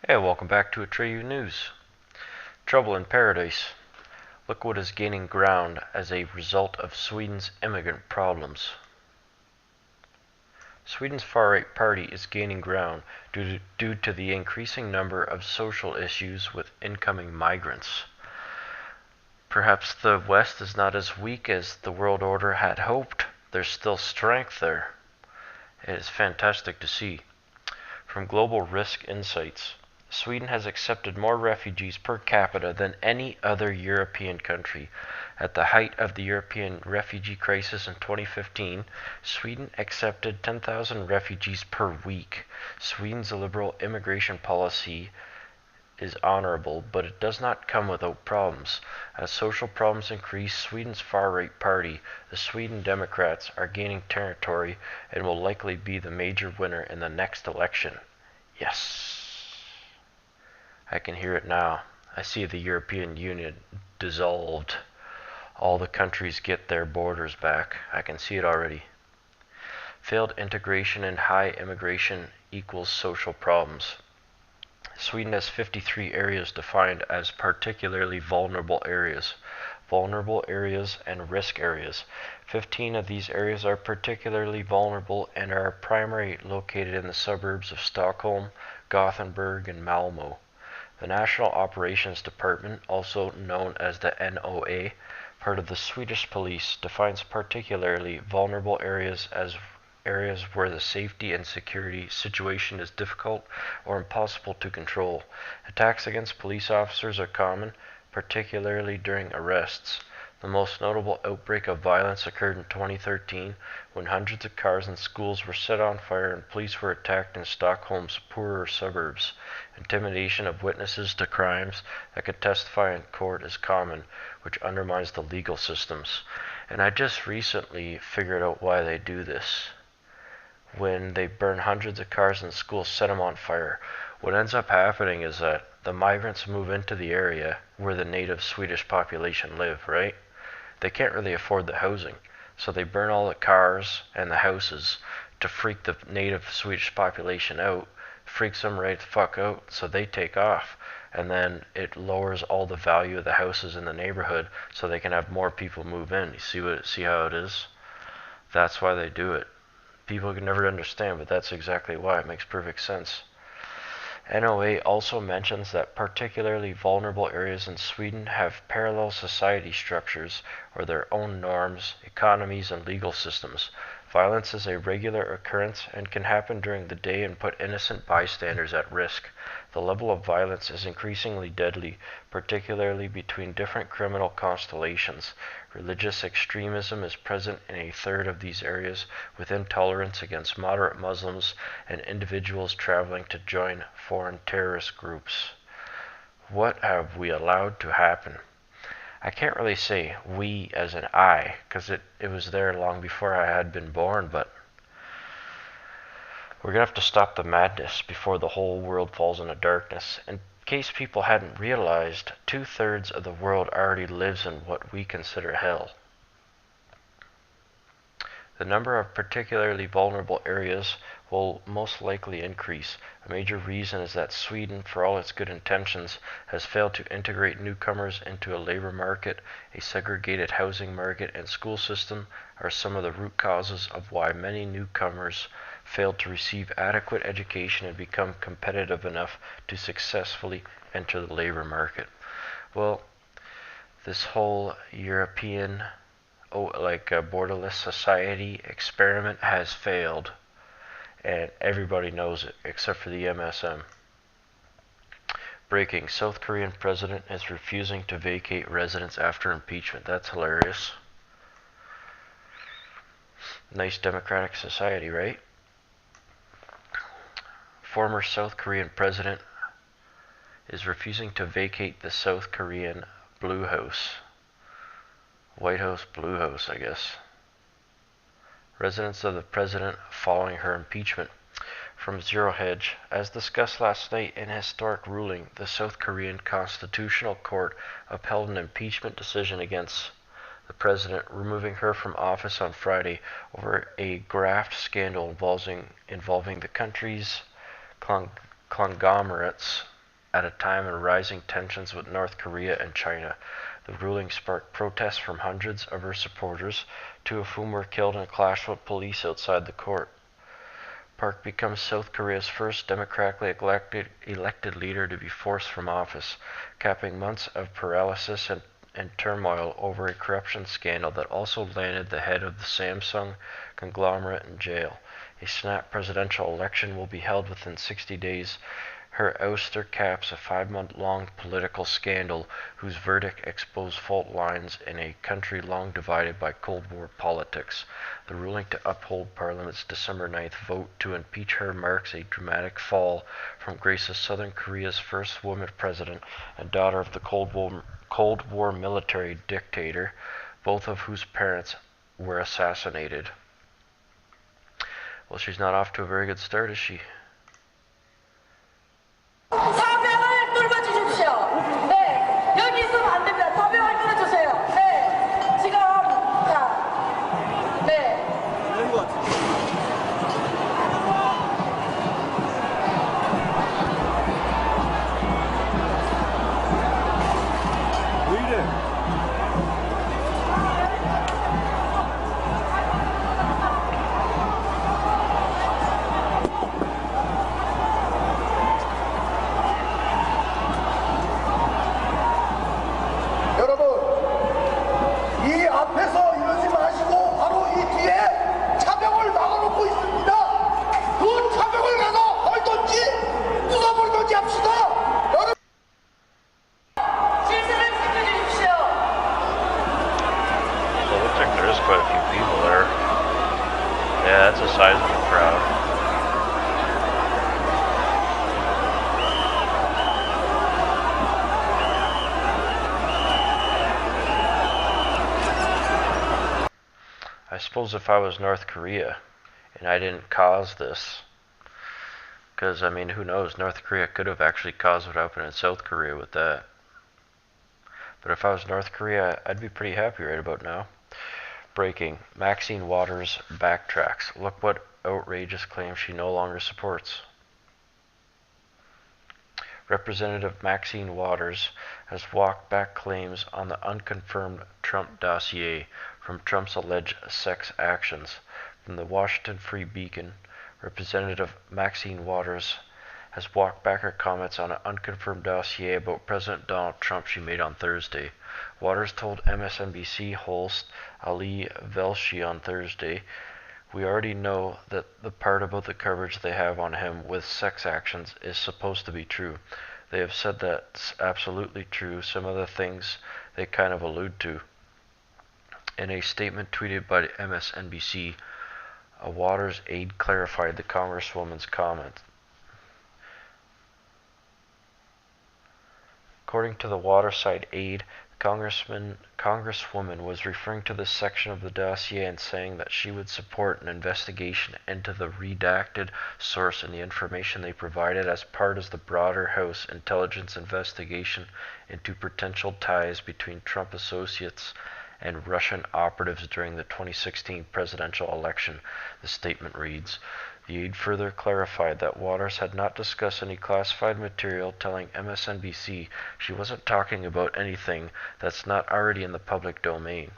Hey, welcome back to Atreyu News. Trouble in paradise. Look what is gaining ground as a result of Sweden's immigrant problems. Sweden's far-right party is gaining ground due to the increasing number of social issues with incoming migrants. Perhaps the West is not as weak as the world order had hoped. There's still strength there. It is fantastic to see. From Global Risk Insights, Sweden has accepted more refugees per capita than any other European country. At the height of the European refugee crisis in 2015, Sweden accepted 10,000 refugees per week. Sweden's liberal immigration policy is honorable, but it does not come without problems. As social problems increase, Sweden's far-right party, the Sweden Democrats, are gaining territory and will likely be the major winner in the next election. Yes. I can hear it now. I see the European Union dissolved. All the countries get their borders back. I can see it already. Failed integration and high immigration equals social problems. Sweden has 53 areas defined as particularly vulnerable areas. Vulnerable areas and risk areas. 15 of these areas are particularly vulnerable and are primarily located in the suburbs of Stockholm, Gothenburg, and Malmö. The National Operations Department, also known as the NOA, part of the Swedish police, defines particularly vulnerable areas as areas where the safety and security situation is difficult or impossible to control. Attacks against police officers are common, particularly during arrests. The most notable outbreak of violence occurred in 2013 when hundreds of cars and schools were set on fire and police were attacked in Stockholm's poorer suburbs. Intimidation of witnesses to crimes that could testify in court is common, which undermines the legal systems. And I just recently figured out why they do this. When they burn hundreds of cars and schools, set them on fire, what ends up happening is that the migrants move into the area where the native Swedish population live, right? They can't really afford the housing, so they burn all the cars and the houses to freak the native Swedish population out, freaks them right the fuck out, so they take off, and then it lowers all the value of the houses in the neighborhood so they can have more people move in. You see how it is? That's why they do it. People can never understand, but that's exactly why. It makes perfect sense. NOA also mentions that particularly vulnerable areas in Sweden have parallel society structures or their own norms, economies, and legal systems. Violence is a regular occurrence and can happen during the day and put innocent bystanders at risk. The level of violence is increasingly deadly, particularly between different criminal constellations. Religious extremism is present in a third of these areas, with intolerance against moderate Muslims and individuals traveling to join foreign terrorist groups. What have we allowed to happen? I can't really say we as an I, because it was there long before I had been born, but we're going to have to stop the madness before the whole world falls into darkness. In case people hadn't realized, 2/3 of the world already lives in what we consider hell. The number of particularly vulnerable areas will most likely increase. A major reason is that Sweden, for all its good intentions, has failed to integrate newcomers into a labor market. A segregated housing market and school system are some of the root causes of why many newcomers failed to receive adequate education and become competitive enough to successfully enter the labor market. Well, this whole European borderless society experiment has failed, and everybody knows it except for the MSM. Breaking: South Korean president is refusing to vacate residence after impeachment. That's hilarious. Nice democratic society, right? Former South Korean president is refusing to vacate the South Korean Blue House. White House, Blue House, I guess. Residence of the president following her impeachment. From Zero Hedge, as discussed last night in a historic ruling, the South Korean Constitutional Court upheld an impeachment decision against the president, removing her from office on Friday over a graft scandal involving the country's conglomerates at a time of rising tensions with North Korea and China. The ruling sparked protests from hundreds of her supporters, two of whom were killed in a clash with police outside the court. Park becomes South Korea's first democratically elected leader to be forced from office, capping months of paralysis and turmoil over a corruption scandal that also landed the head of the Samsung conglomerate in jail. A snap presidential election will be held within 60 days. Her ouster caps a 5-month-long political scandal whose verdict exposed fault lines in a country long divided by Cold War politics. The ruling to uphold Parliament's December 9th vote to impeach her marks a dramatic fall from grace as Southern Korea's first woman president and daughter of the Cold War military dictator, both of whose parents were assassinated. Well, she's not off to a very good start, is she? 사병을 뚫어주십시오. 네, 여기 있으면 안 됩니다. 사병을 뚫어주세요. 네, 지금 자, 네. 되는 것 같아요. 왜 이래? Yeah, that's the size of the crowd. I suppose if I was North Korea and I didn't cause this, because I mean, who knows, North Korea could have actually caused what happened in South Korea with that. But if I was North Korea, I'd be pretty happy right about now. Breaking. Maxine Waters backtracks. Look what outrageous claim she no longer supports. Representative Maxine Waters has walked back claims on the unconfirmed Trump dossier from Trump's alleged sex actions. From the Washington Free Beacon, Representative Maxine Waters has walked back her comments on an unconfirmed dossier about President Donald Trump she made on Thursday. Waters told MSNBC host Ali Velshi on Thursday, "We already know that the part about the coverage they have on him with sex actions is supposed to be true. They have said that's absolutely true. Some of the things they kind of allude to." In a statement tweeted by MSNBC, a Waters aide clarified the Congresswoman's comment. According to the Waterside aide, the Congresswoman was referring to this section of the dossier and saying that she would support an investigation into the redacted source and the information they provided as part of the broader House intelligence investigation into potential ties between Trump associates and Russian operatives during the 2016 presidential election, the statement reads. The aide further clarified that Waters had not discussed any classified material, telling MSNBC she wasn't talking about anything that's not already in the public domain.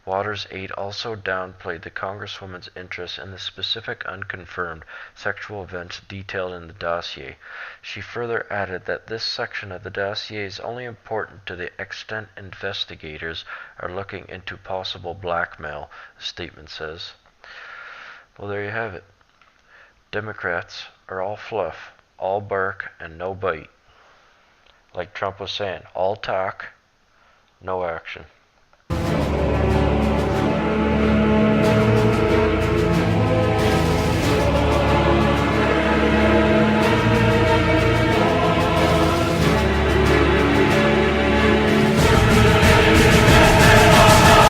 Waters' aide also downplayed the Congresswoman's interest in the specific unconfirmed sexual events detailed in the dossier. She further added that this section of the dossier is only important to the extent investigators are looking into possible blackmail, the statement says. Well, there you have it. Democrats are all fluff, all bark, and no bite. Like Trump was saying, all talk, no action.